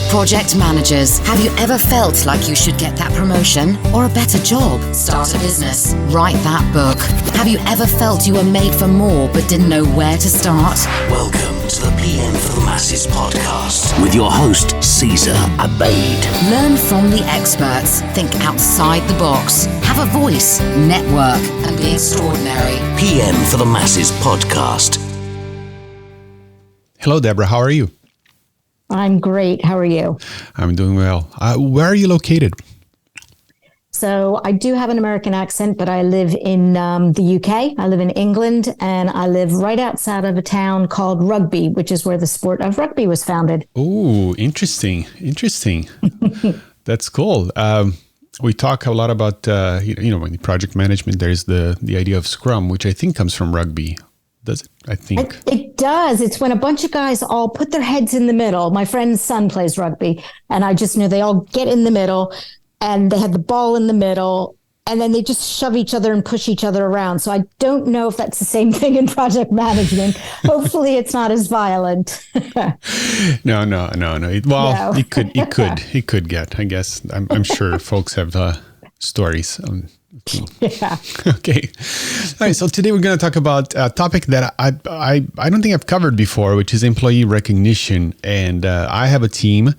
Project managers, have you ever felt like you should get that promotion or a better job? Start a business. Write that book. Have you ever felt you were made for more but didn't know where to start? Welcome to the PM for the Masses podcast with your host, Caesar Abaid. Learn from the experts. Think outside the box. Have a voice, network, and be extraordinary. PM for the Masses podcast. Hello, Debra. How are you? I'm great. How are you? I'm doing well. Where are you located? So I do have an American accent, but I live in the UK. I live in England, and I live right outside of a town called Rugby, which is where the sport of rugby was founded. Oh, interesting. That's cool. We talk a lot about, in project management, there's the idea of Scrum, which I think comes from rugby. Does it? I think. It does. It's when a bunch of guys all put their heads in the middle. My friend's son plays rugby, and I just know they all get in the middle, and they have the ball in the middle, and then they just shove each other and push each other around. So I don't know if that's the same thing in project management. Hopefully it's not as violent. No. It could get, I guess. I'm sure folks have stories. Yeah. Okay. All right. So today we're going to talk about a topic that I don't think I've covered before, which is employee recognition. And I have a team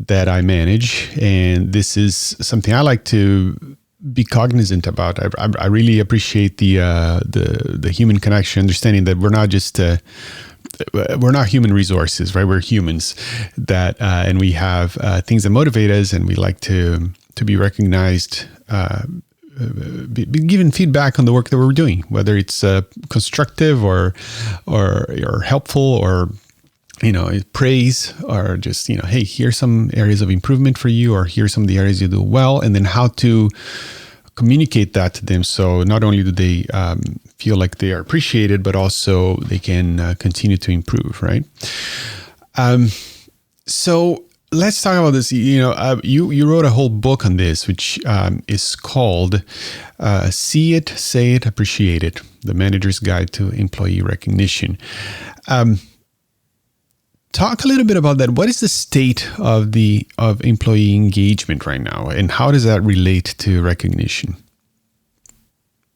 that I manage, and this is something I like to be cognizant about. I really appreciate the human connection, understanding that we're not just we're not human resources, right? We're humans that and we have things that motivate us, and we like to be recognized. Be given feedback on the work that we're doing, whether it's constructive or helpful, or praise, or just hey, here's some areas of improvement for you, or here's some of the areas you do well, and then how to communicate that to them, so not only do they feel like they are appreciated, but also they can continue to improve, right? So let's talk about this. You wrote a whole book on this, which is called See It, Say It, Appreciate It, The Manager's Guide to Employee Recognition. Talk a little bit about that. What is the state of employee engagement right now, and how does that relate to recognition?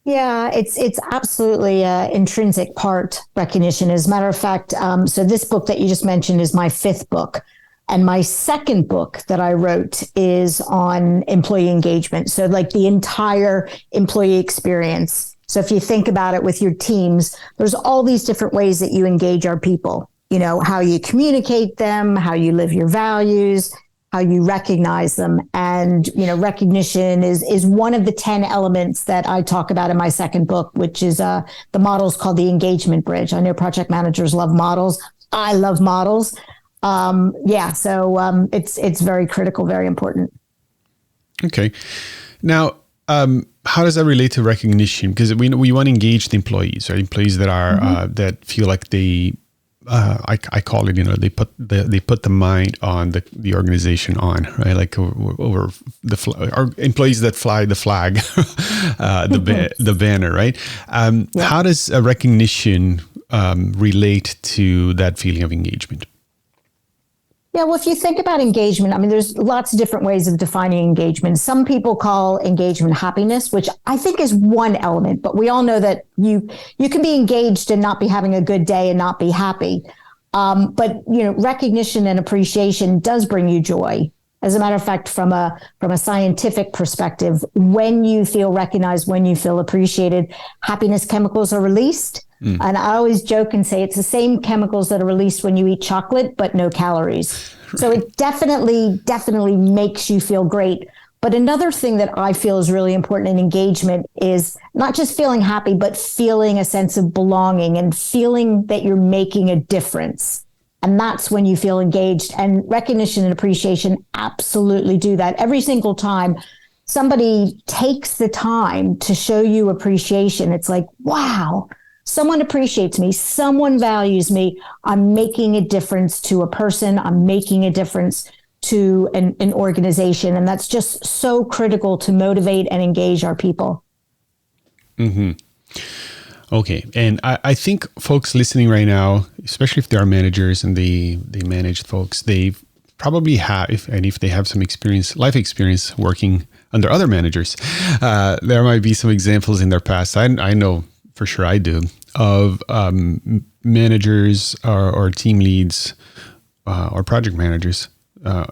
Yeah, it's absolutely intrinsic part recognition. As a matter of fact, so this book that you just mentioned is my fifth book. And my second book that I wrote is on employee engagement. So like the entire employee experience. So if you think about it with your teams, there's all these different ways that you engage our people. How you communicate them, how you live your values, how you recognize them. And, recognition is one of the 10 elements that I talk about in my second book, which is the model's called the engagement bridge. I know project managers love models. I love models. So it's very critical, very important. Okay. Now, how does that relate to recognition? Because we want to engage the employees, right? Employees that are that feel like they, I call it, they put the mind on the organization on, right? Like over our employees that fly the flag, the banner, right? How does a recognition relate to that feeling of engagement? Yeah, well, if you think about engagement, there's lots of different ways of defining engagement. Some people call engagement happiness, which I think is one element, but we all know that you can be engaged and not be having a good day and not be happy. But recognition and appreciation does bring you joy. As a matter of fact, from a scientific perspective, when you feel recognized, when you feel appreciated, happiness chemicals are released. And I always joke and say it's the same chemicals that are released when you eat chocolate, but no calories. Right. So it definitely makes you feel great. But another thing that I feel is really important in engagement is not just feeling happy, but feeling a sense of belonging and feeling that you're making a difference. And that's when you feel engaged. And recognition and appreciation absolutely do that. Every single time somebody takes the time to show you appreciation, it's like, wow, someone appreciates me, someone values me, I'm making a difference to a person, I'm making a difference to an organization. And that's just so critical to motivate and engage our people. Mm-hmm. Okay. And I think folks listening right now, especially if they are managers and they manage folks, they probably have, if they have some life experience working under other managers, there might be some examples in their past. I know for sure I do, of managers or team leads or project managers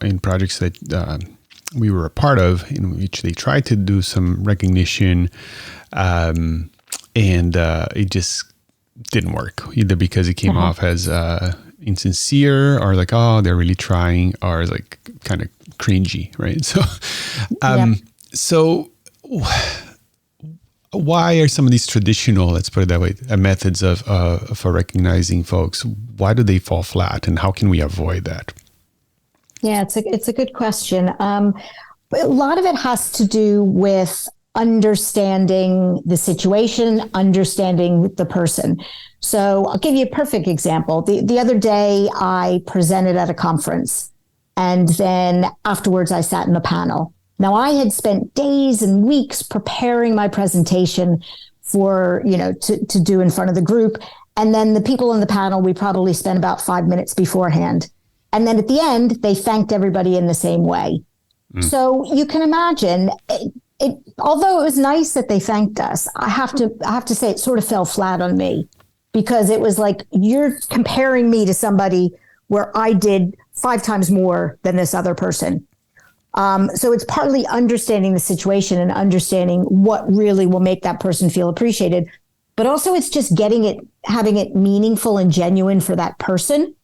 in projects that we were a part of, in which they tried to do some recognition, and it just didn't work, either because it came off as insincere, or like, oh, they're really trying, or like kind of cringy, right? So, so why are some of these traditional, let's put it that way, methods for recognizing folks, why do they fall flat, and how can we avoid that? Yeah, it's a good question. But a lot of it has to do with understanding the situation, understanding the person. So I'll give you a perfect example. The other day I presented at a conference, and then afterwards I sat in a panel. Now I had spent days and weeks preparing my presentation for, to do in front of the group. And then the people in the panel, we probably spent about 5 minutes beforehand. And then at the end, they thanked everybody in the same way. So you can imagine, although it was nice that they thanked us, I have to say it sort of fell flat on me, because it was like, you're comparing me to somebody where I did 5 times more than this other person. So it's partly understanding the situation and understanding what really will make that person feel appreciated, but also it's just having it meaningful and genuine for that person.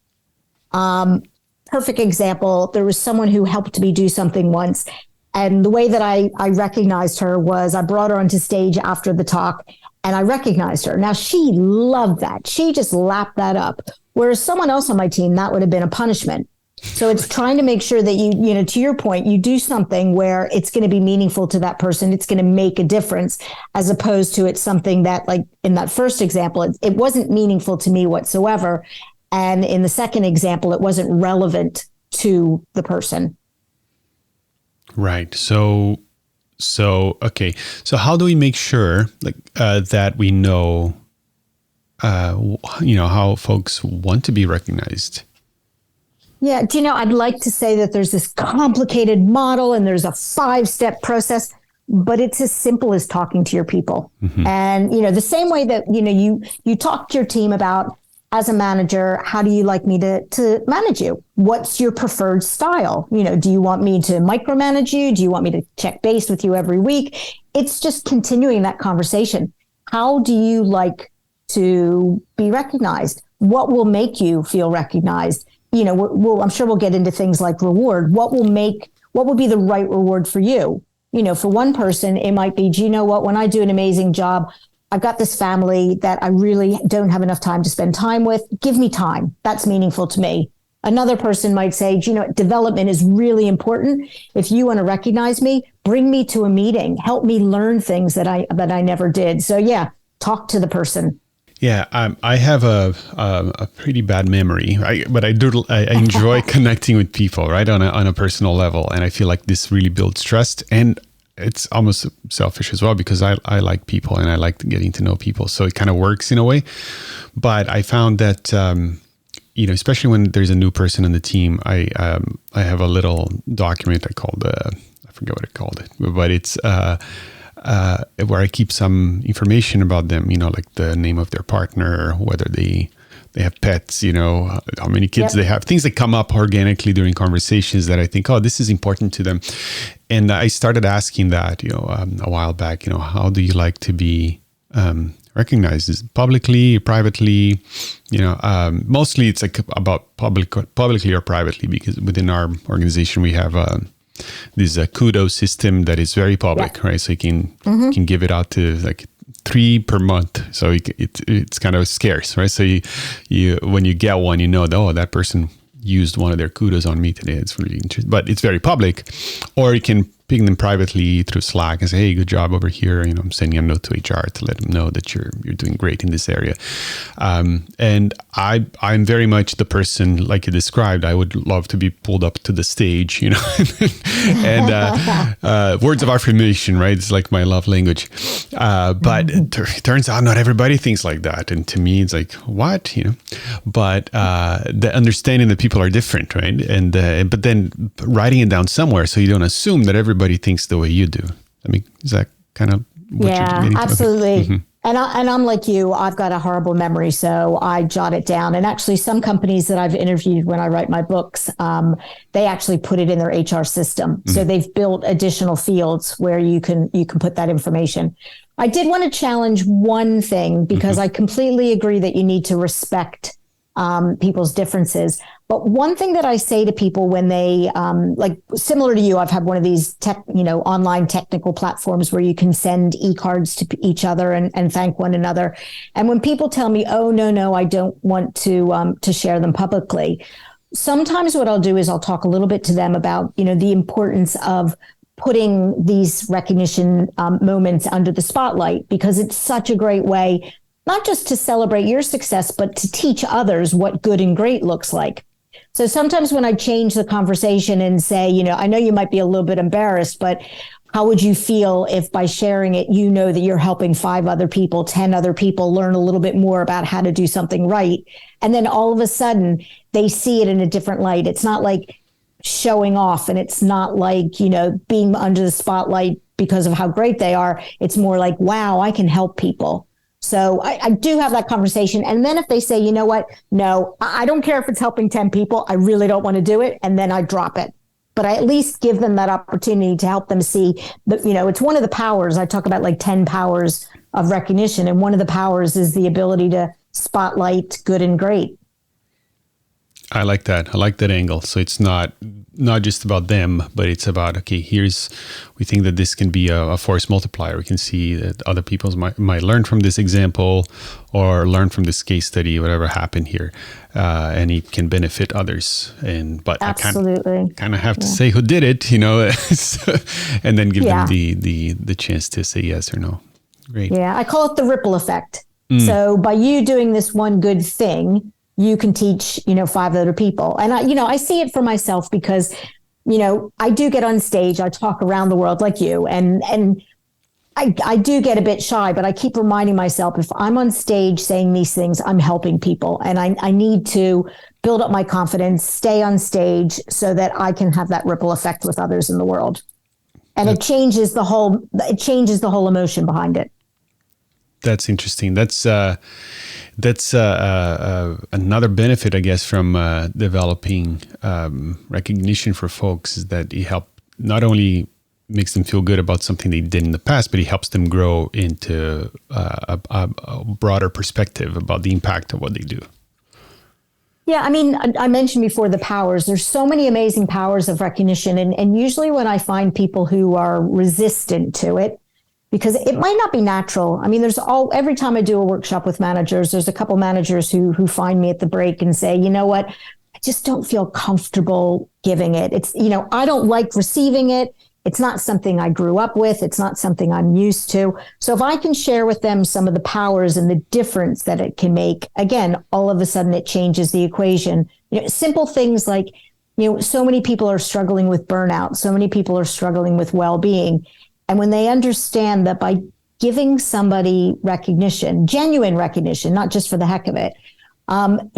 Perfect example, there was someone who helped me do something once. And the way that I recognized her was I brought her onto stage after the talk, and I recognized her. Now, she loved that. She just lapped that up. Whereas someone else on my team, that would have been a punishment. So it's trying to make sure that you to your point, you do something where it's going to be meaningful to that person. It's going to make a difference, as opposed to it's something that, like in that first example, it wasn't meaningful to me whatsoever. And in the second example, it wasn't relevant to the person. Right. So okay. So how do we make sure that we know, how folks want to be recognized? Yeah. I'd like to say that there's this complicated model and there's a 5-step process, but it's as simple as talking to your people. Mm-hmm. And, the same way that, you talk to your team about, as a manager, how do you like me to manage you? What's your preferred style? Do you want me to micromanage you? Do you want me to check base with you every week? It's just continuing that conversation. How do you like to be recognized? What will make you feel recognized? I'm sure we'll get into things like reward. What will be the right reward for you? For one person, it might be, do you know what? When I do an amazing job, I've got this family that I really don't have enough time to spend time with. Give me time. That's meaningful to me. Another person might say, development is really important. If you want to recognize me, bring me to a meeting. Help me learn things that I never did. So yeah, talk to the person. Yeah, I have a pretty bad memory, but I enjoy connecting with people, right, on a personal level, and I feel like this really builds trust, and it's almost selfish as well, because I like people and I like getting to know people, so it kind of works in a way. But I found that especially when there's a new person on the team, I have a little document I forget what I called it, but it's where I keep some information about them, like the name of their partner, whether they have pets, how many kids they have, things that come up organically during conversations that I think, oh, this is important to them. And I started asking that, a while back, how do you like to be recognized? Is it publicly, privately? Mostly it's like about publicly or privately, because within our organization we have this kudos system that is very public, right? So you can give it out to like 3 per month. So it's kind of scarce, right? So you when you get one, that person used one of their kudos on me today. It's really interesting, but it's very public. Or you can ping them privately through Slack and say, hey, good job over here. I'm sending a note to HR to let them know that you're doing great in this area. And I'm very much the person like you described. I would love to be pulled up to the stage, and words of affirmation, right? It's like my love language. But it turns out not everybody thinks like that. And to me, it's like, what, but the understanding that people are different, right? And but then writing it down somewhere so you don't assume that everybody thinks the way you do. I mean, is that kind of what you're getting to? Absolutely. Okay. Mm-hmm. And I'm like you, I've got a horrible memory, so I jot it down. And actually, some companies that I've interviewed when I write my books, they actually put it in their HR system. Mm-hmm. So they've built additional fields where you can put that information. I did want to challenge one thing because I completely agree that you need to respect people's differences. But one thing that I say to people when they, like similar to you, I've had one of these online technical platforms where you can send e-cards to each other and thank one another. And when people tell me, oh, no, I don't want to share them publicly. Sometimes what I'll do is I'll talk a little bit to them about, the importance of putting these recognition moments under the spotlight, because it's such a great way, not just to celebrate your success, but to teach others what good and great looks like. So sometimes when I change the conversation and say, I know you might be a little bit embarrassed, but how would you feel if by sharing it, that you're helping 5 other people, 10 other people learn a little bit more about how to do something right? And then all of a sudden they see it in a different light. It's not like showing off, and it's not like, being under the spotlight because of how great they are. It's more like, wow, I can help people. So I do have that conversation. And then if they say, you know what, no, I don't care if it's helping 10 people, I really don't want to do it. And then I drop it. But I at least give them that opportunity to help them see that, it's one of the powers. I talk about like 10 powers of recognition. And one of the powers is the ability to spotlight good and great. I like that. I like that angle. So it's not just about them, but it's about, okay, we think that this can be a force multiplier. We can see that other people might learn from this example or learn from this case study, whatever happened here, and it can benefit others. But absolutely, I kind of have to say who did it, and then give them the chance to say yes or no. Great. Yeah, I call it the ripple effect. So by you doing this one good thing, you can teach, 5 other people. And I see it for myself because, I do get on stage, I talk around the world like you, and I do get a bit shy, but I keep reminding myself, if I'm on stage saying these things, I'm helping people. And I need to build up my confidence, stay on stage so that I can have that ripple effect with others in the world. And it changes the whole emotion behind it. That's interesting. That's another benefit, I guess, from developing recognition for folks, is that it not only makes them feel good about something they did in the past, but it helps them grow into a broader perspective about the impact of what they do. Yeah, I mean, I mentioned before the powers. There's so many amazing powers of recognition. And usually when I find people who are resistant to it, because it might not be natural. I mean, every time I do a workshop with managers, there's a couple managers who find me at the break and say, you know what, I just don't feel comfortable giving it. It's, I don't like receiving it. It's not something I grew up with. It's not something I'm used to. So if I can share with them some of the powers and the difference that it can make, again, all of a sudden it changes the equation. Simple things like, so many people are struggling with burnout. So many people are struggling with well-being. And when they understand that by giving somebody recognition, genuine recognition, not just for the heck of it,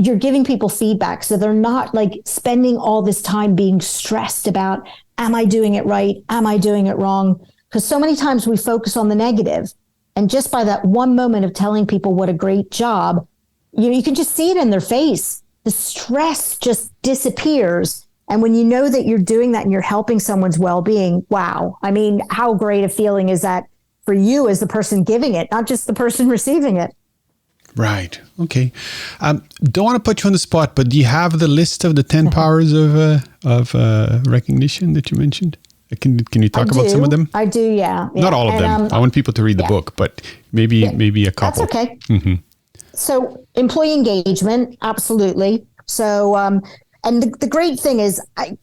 you're giving people feedback. So they're not like spending all this time being stressed about, am I doing it right? Am I doing it wrong? Because so many times we focus on the negative. And just by that one moment of telling people what a great job, you can just see it in their face. The stress just disappears. And when you know that you're doing that and you're helping someone's well-being, wow. I mean, how great a feeling is that for you as the person giving it, not just the person receiving it? Right. Okay. Don't want to put you on the spot, but do you have the list of the 10 powers of recognition that you mentioned? Can you talk about some of them? I do, yeah. Not all of them. I want people to read the book, but maybe a couple. That's okay. Mm-hmm. So employee engagement, absolutely. So And the great thing is,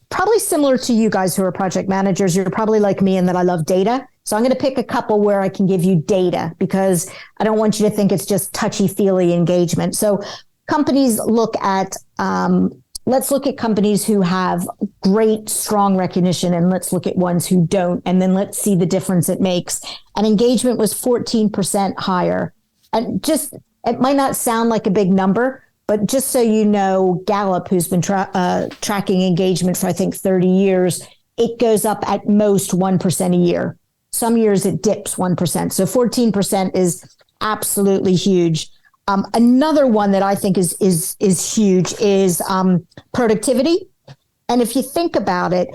probably similar to you guys who are project managers, you're probably like me in that I love data. So I'm going to pick a couple where I can give you data, because I don't want you to think it's just touchy-feely engagement. So companies look at, let's look at companies who have great, strong recognition, and let's look at ones who don't. And then let's see the difference it makes. And engagement was 14% higher. And just, it might not sound like a big number, but just so you know, Gallup, who's been tracking engagement for, I think, 30 years, it goes up at most 1% a year. Some years it dips 1%. So 14% is absolutely huge. Another one that I think is huge is productivity. And if you think about it,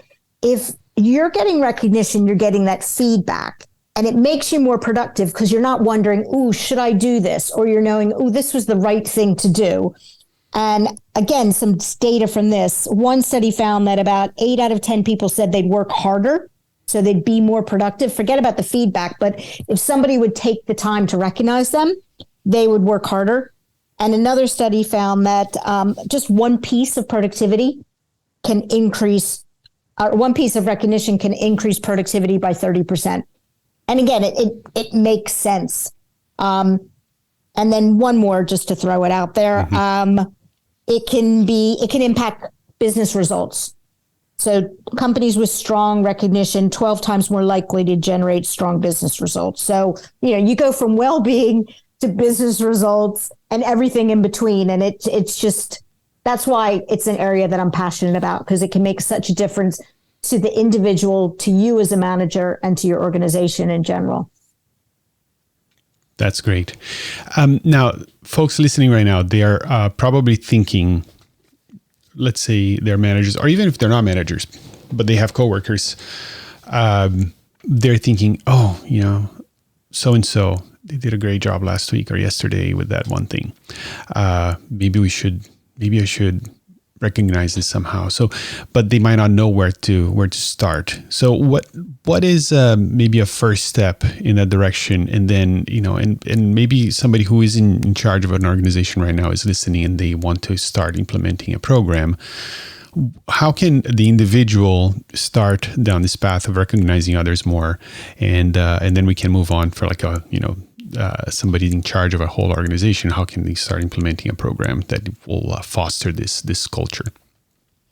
if you're getting recognition, you're getting that feedback, and it makes you more productive because you're not wondering, ooh, should I do this? Or you're knowing, ooh, this was the right thing to do. And again, some data from this. One study found that about 8 out of 10 people said they'd work harder, so they'd be more productive. Forget about the feedback, but if somebody would take the time to recognize them, they would work harder. And another study found that just one piece of productivity can increase, one piece of recognition can increase productivity by 30%. And again, it makes sense. And then one more, just to throw it out there. It can impact business results. So companies with strong recognition, 12 times more likely to generate strong business results. So, you go from well-being to business results and everything in between. And it's just, that's why it's an area that I'm passionate about, because it can make such a difference to the individual, to you as a manager, and to your organization in general. That's great. Now, folks listening right now, they are probably thinking, let's say they're managers, or even if they're not managers, but they have coworkers, they're thinking, oh, so-and-so, they did a great job last week or yesterday with that one thing. Maybe I should recognize this somehow. So, but they might not know where to start. So what is maybe a first step in that direction? And then, and maybe somebody who is in charge of an organization right now is listening and they want to start implementing a program. How can the individual start down this path of recognizing others more? And then we can move on for like somebody in charge of a whole organization. How can they start implementing a program that will foster this culture?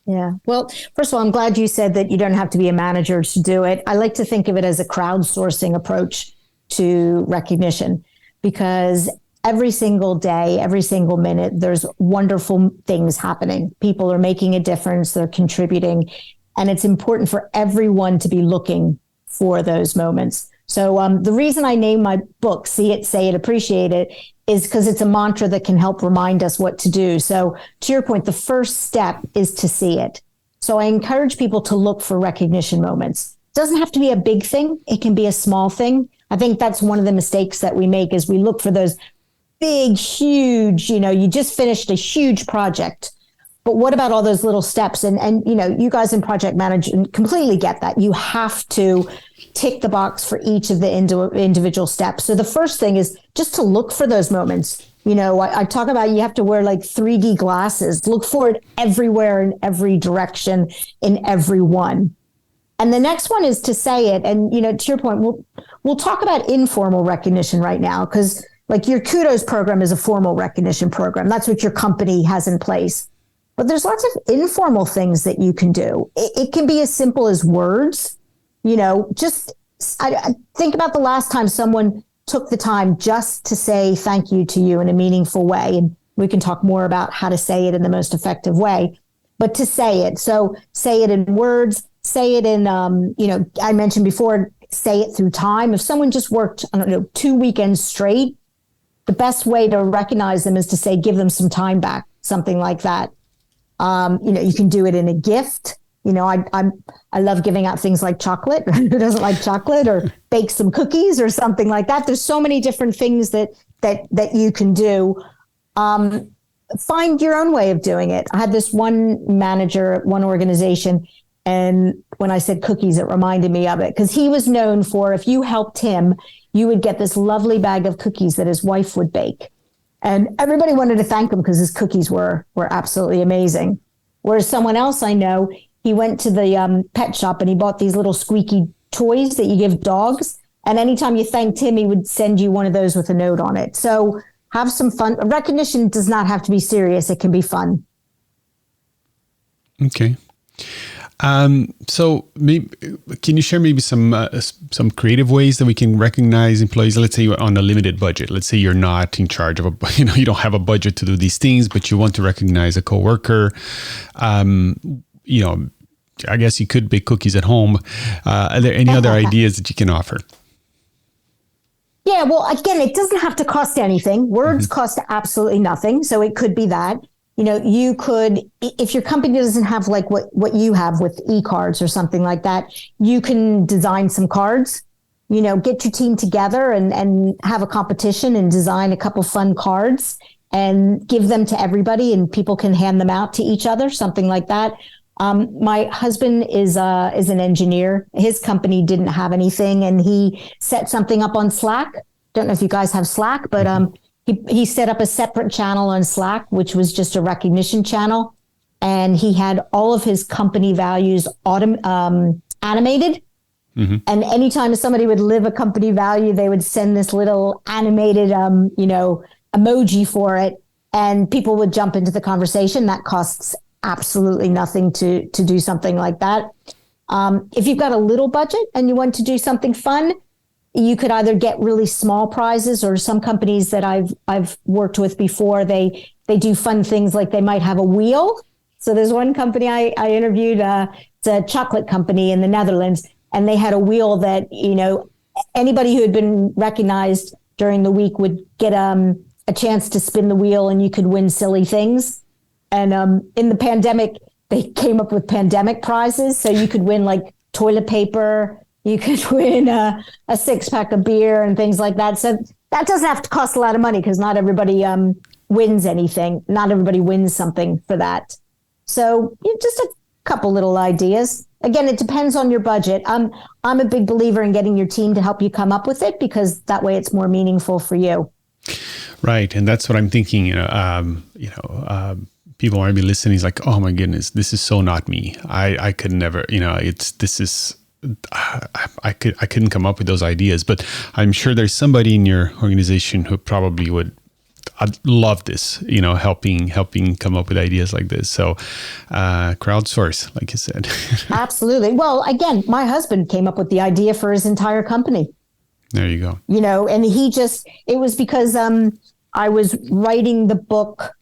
Yeah. Well, first of all, I'm glad you said that you don't have to be a manager to do it. I like to think of it as a crowdsourcing approach to recognition, because every single day, every single minute, there's wonderful things happening. People are making a difference. They're contributing. And it's important for everyone to be looking for those moments. So the reason I named my book, See It, Say It, Appreciate It, is because it's a mantra that can help remind us what to do. So to your point, the first step is to see it. So I encourage people to look for recognition moments. It doesn't have to be a big thing. It can be a small thing. I think that's one of the mistakes that we make, is we look for those big, huge, you just finished a huge project. But what about all those little steps? And you guys in project management completely get that. You have to tick the box for each of the individual steps. So the first thing is just to look for those moments. I talk about, you have to wear like 3D glasses, look for it everywhere, in every direction, in every one. And the next one is to say it. And, to your point, we'll talk about informal recognition right now, because like your kudos program is a formal recognition program. That's what your company has in place. But there's lots of informal things that you can do. It can be as simple as words. Just I think about the last time someone took the time just to say thank you to you in a meaningful way. And we can talk more about how to say it in the most effective way, but to say it. So say it in words, say it in, I mentioned before, say it through time. If someone just worked, 2 weekends straight, the best way to recognize them is to say, give them some time back, something like that. You can do it in a gift. I love giving out things like chocolate. Who doesn't like chocolate? Or bake some cookies or something like that. There's so many different things that you can do. Find your own way of doing it. I had this one manager at one organization, and when I said cookies, it reminded me of it, because he was known for, if you helped him, you would get this lovely bag of cookies that his wife would bake. And everybody wanted to thank him because his cookies were absolutely amazing. Whereas someone else I know, he went to the pet shop and he bought these little squeaky toys that you give dogs. And anytime you thanked him, he would send you one of those with a note on it. So have some fun. Recognition does not have to be serious. It can be fun. Okay. So maybe, can you share maybe some creative ways that we can recognize employees? Let's say you're on a limited budget. Let's say you're not in charge of you don't have a budget to do these things, but you want to recognize a coworker. I guess you could bake cookies at home. Are there any other ideas that you can offer? Yeah, well, again, it doesn't have to cost anything. Words cost absolutely nothing. So it could be that. You could, if your company doesn't have like what you have with e-cards or something like that, you can design some cards, get your team together and have a competition and design a couple fun cards and give them to everybody and people can hand them out to each other, something like that. My husband is an engineer. His company didn't have anything and he set something up on Slack. Don't know if you guys have Slack, but, he set up a separate channel on Slack, which was just a recognition channel. And he had all of his company values animated. Mm-hmm. And anytime somebody would live a company value, they would send this little animated, emoji for it. And people would jump into the conversation. That costs absolutely nothing to do something like that. If you've got a little budget and you want to do something fun, you could either get really small prizes, or some companies that I've worked with before, they do fun things like they might have a wheel. So there's one company I interviewed, it's a chocolate company in the Netherlands, and they had a wheel that, anybody who had been recognized during the week would get a chance to spin the wheel and you could win silly things. And in the pandemic, they came up with pandemic prizes. So you could win like toilet paper, you could win a 6-pack of beer and things like that. So that doesn't have to cost a lot of money because not everybody wins anything. Not everybody wins something for that. So just a couple little ideas. Again, it depends on your budget. I'm a big believer in getting your team to help you come up with it because that way it's more meaningful for you. Right. And that's what I'm thinking, people might be listening. It's like, oh my goodness, this is so not me. I could never, I couldn't come up with those ideas, but I'm sure there's somebody in your organization who probably would. I'd love this, helping come up with ideas like this. So crowdsource, like you said. Absolutely. Well, again, my husband came up with the idea for his entire company. There you go. And it was because I was writing the book.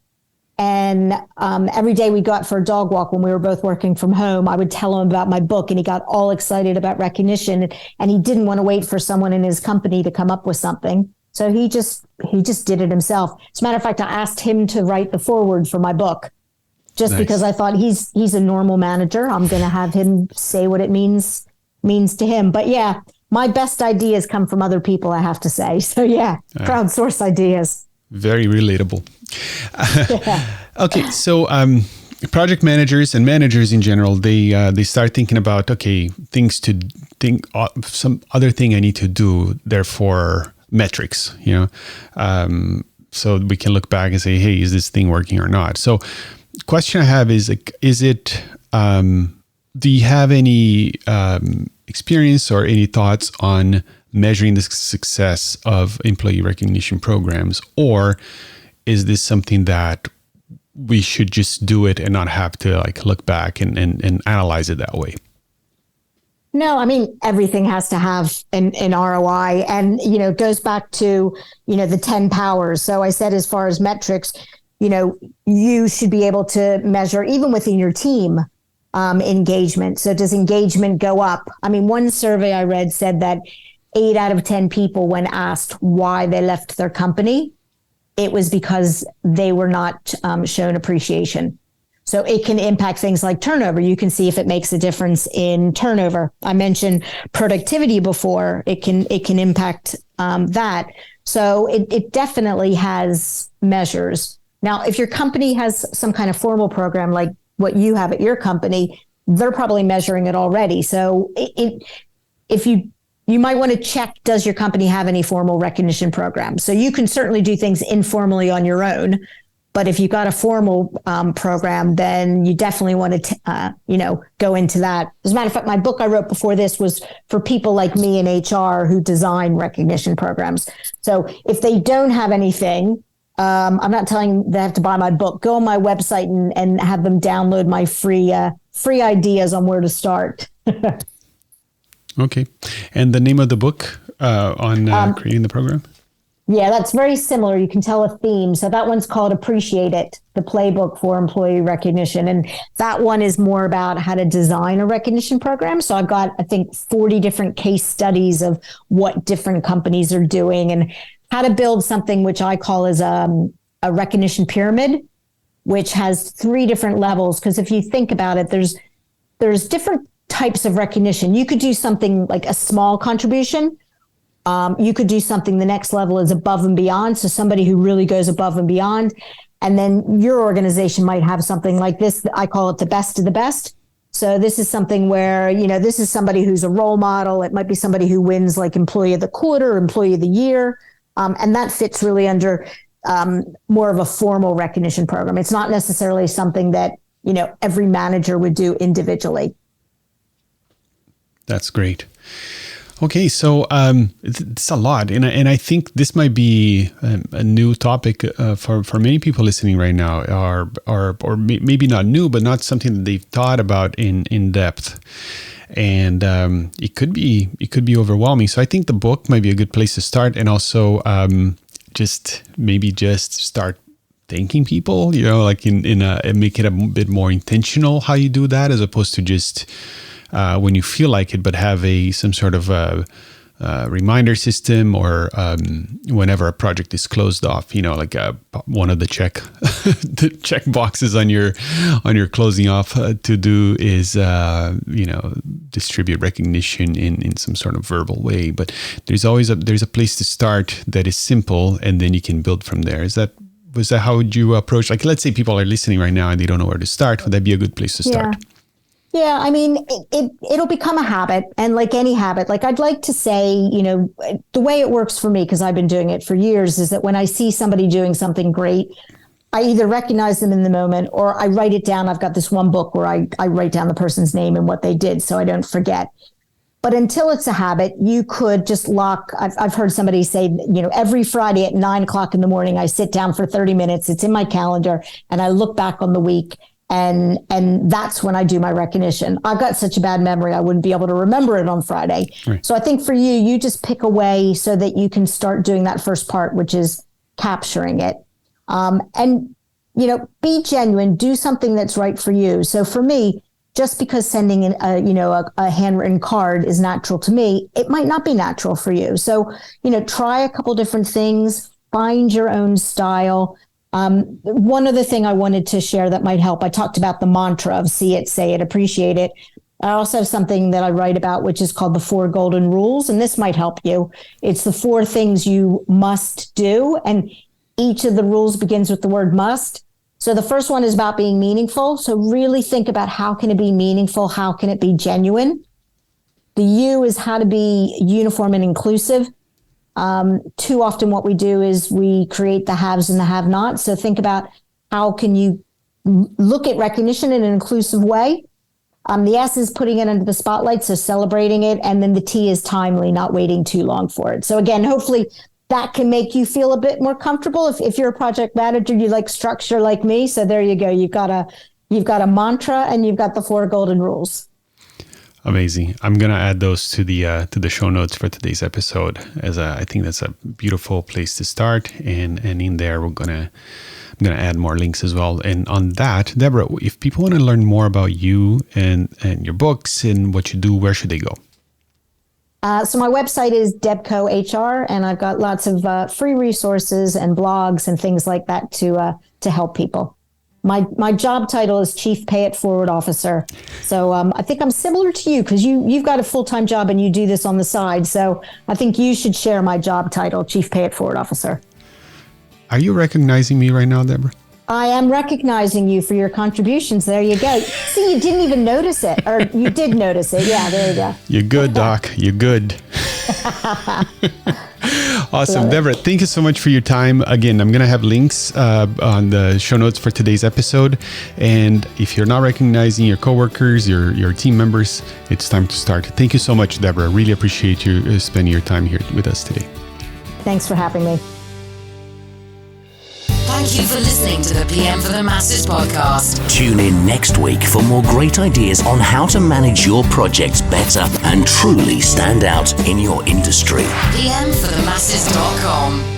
And every day we go out for a dog walk when we were both working from home, I would tell him about my book and he got all excited about recognition and he didn't want to wait for someone in his company to come up with something. So he just did it himself. As a matter of fact, I asked him to write the foreword for my book just nice. Because I thought he's a normal manager. I'm going to have him say what it means to him. But yeah, my best ideas come from other people, I have to say. So yeah, crowdsource ideas. Very relatable. Okay, so project managers and managers in general, they start thinking about things to think, some other thing I need to do. Therefore, metrics. So we can look back and say, hey, is this thing working or not? So, question I have is it? Do you have any experience or any thoughts on measuring the success of employee recognition programs, or is this something that we should just do it and not have to look back and analyze it that way? No, I mean, everything has to have an ROI, and, it goes back to, the 10 powers. So I said, as far as metrics, you should be able to measure even within your team engagement. So does engagement go up? I mean, one survey I read said that 8 out of 10 people, when asked why they left their company, it was because they were not shown appreciation. So it can impact things like turnover. You can see if it makes a difference in turnover. I mentioned productivity before. It can impact that. So it definitely has measures. Now, if your company has some kind of formal program like what you have at your company, they're probably measuring it already. So if you might want to check, does your company have any formal recognition programs? So you can certainly do things informally on your own, But if you've got a formal program, then you definitely want to, go into that. As a matter of fact, my book I wrote before this was for people like me in HR who design recognition programs. So if they don't have anything, I'm not telling them they have to buy my book. Go on my website and have them download my free ideas on where to start. Okay. And the name of the book on creating the program? Yeah, that's very similar. You can tell a theme. So that one's called Appreciate It, the playbook for employee recognition. And that one is more about how to design a recognition program. So I've got, I think, 40 different case studies of what different companies are doing and how to build something which I call as a recognition pyramid, which has 3 different levels. Because if you think about it, there's different types of recognition. You could do something like a small contribution. You could do something, the next level is above and beyond. So somebody who really goes above and beyond. And then your organization might have something like this. I call it the best of the best. So this is something where, this is somebody who's a role model. It might be somebody who wins like employee of the quarter, employee of the year. And that fits really under more of a formal recognition program. It's not necessarily something that, every manager would do individually. That's great. Okay, so it's a lot, and I think this might be a new topic for many people listening right now, or maybe not new, but not something that they've thought about in depth, and it could be overwhelming. So I think the book might be a good place to start, and also just start thanking people, like and make it a bit more intentional how you do that, as opposed to just when you feel like it, but have some sort of reminder system, or whenever a project is closed off, like one of the check boxes on your closing off to do is distribute recognition in some sort of verbal way. But there's a place to start that is simple, and then you can build from there. Was that how would you approach? Like, let's say people are listening right now and they don't know where to start. Would that be a good place to start? Yeah, I mean, it'll become a habit. And like any habit, like I'd like to say, the way it works for me, because I've been doing it for years, is that when I see somebody doing something great, I either recognize them in the moment or I write it down. I've got this one book where I write down the person's name and what they did so I don't forget. But until it's a habit, you could just lock. I've heard somebody say, every Friday at 9:00 in the morning, I sit down for 30 minutes. It's in my calendar and I look back on the week. And that's when I do my recognition. I've got such a bad memory, I wouldn't be able to remember it on Friday. Right. So I think for you just pick a way so that you can start doing that first part, which is capturing it. And be genuine, do something that's right for you. So for me, just because sending a handwritten card is natural to me, it might not be natural for you. So, try a couple different things, find your own style. One other thing I wanted to share that might help, I talked about the mantra of see it, say it, appreciate it. I also have something that I write about, which is called the 4 golden rules. And this might help you. It's the 4 things you must do. And each of the rules begins with the word must. So the first one is about being meaningful. So really think about how can it be meaningful? How can it be genuine? The U is how to be uniform and inclusive. Too often what we do is we create the haves and the have-nots. So think about how can you look at recognition in an inclusive way. The S is putting it under the spotlight, so celebrating it. And then the T is timely, not waiting too long for it. So again, hopefully that can make you feel a bit more comfortable. If you're a project manager, you like structure like me. So there you go. You've got a mantra and you've got the 4 golden rules. Amazing. I'm going to add those to the show notes for today's episode, as I think that's a beautiful place to start. And in there, I'm going to add more links as well. And on that, Debra, if people want to learn more about you and your books and what you do, where should they go? So my website is Debco HR, and I've got lots of free resources and blogs and things like that to help people. My job title is Chief Pay It Forward Officer. So I think I'm similar to you because you've got a full-time job and you do this on the side. So I think you should share my job title, Chief Pay It Forward Officer. Are you recognizing me right now, Debra? I am recognizing you for your contributions. There you go. See, you didn't even notice it, or you did notice it. Yeah, there you go. You're good, Doc. You're good. Awesome. Debra, thank you so much for your time. Again, I'm going to have links on the show notes for today's episode. And if you're not recognizing your coworkers, your team members, it's time to start. Thank you so much, Debra. Really appreciate you spending your time here with us today. Thanks for having me. Thank you for listening to the PM for the Masses podcast. Tune in next week for more great ideas on how to manage your projects better and truly stand out in your industry. PMforthemasses.com